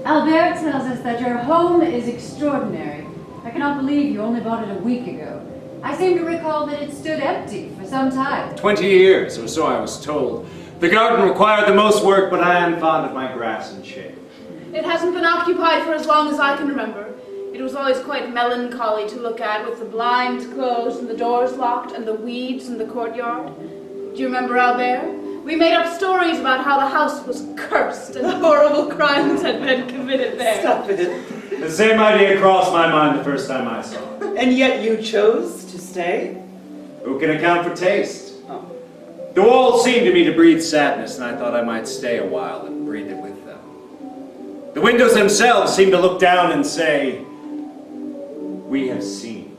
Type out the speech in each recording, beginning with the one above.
Albert tells us that your home is extraordinary. I cannot believe you only bought it a week ago. I seem to recall that it stood empty for some time. 20 years, or so I was told. The garden required the most work, but I am fond of my grass and shade. It hasn't been occupied for as long as I can remember. It was always quite melancholy to look at, with the blinds closed and the doors locked and the weeds in the courtyard. Do you remember, Albert? We made up stories about how the house was cursed and horrible crimes had been committed there. Stop it. The same idea crossed my mind the first time I saw it. And yet you chose to stay? Who can account for taste? Oh. The walls seemed to me to breathe sadness, and I thought I might stay a while and breathe it with them. The windows themselves seemed to look down and say, "We have seen."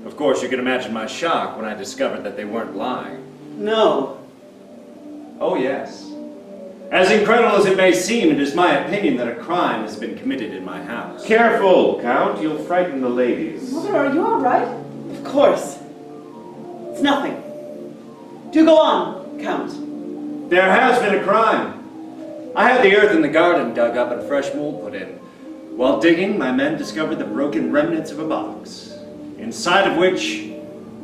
Of course, you can imagine my shock when I discovered that they weren't lying. No. Oh, yes. As incredible as it may seem, it is my opinion that a crime has been committed in my house. Careful, Count. You'll frighten the ladies. Mother, are you all right? Of course. It's nothing. Do go on, Count. There has been a crime. I had the earth in the garden dug up and fresh mold put in. While digging, my men discovered the broken remnants of a box, inside of which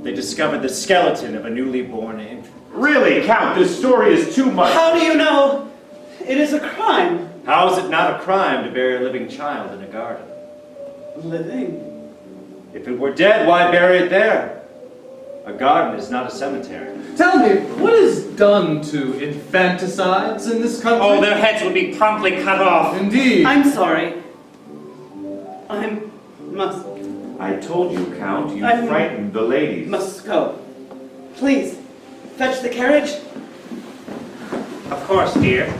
they discovered the skeleton of a newly born infant. Really, Count, this story is too much. How do you know it is a crime? How is it not a crime to bury a living child in a garden? Living. If it were dead, why bury it there? A garden is not a cemetery. Tell me, what is done to infanticides in this country? Oh, their heads would be promptly cut off. Indeed. I'm sorry. I must I told you, Count, you I'm- frightened the ladies. go. Please, fetch the carriage. Of course, dear.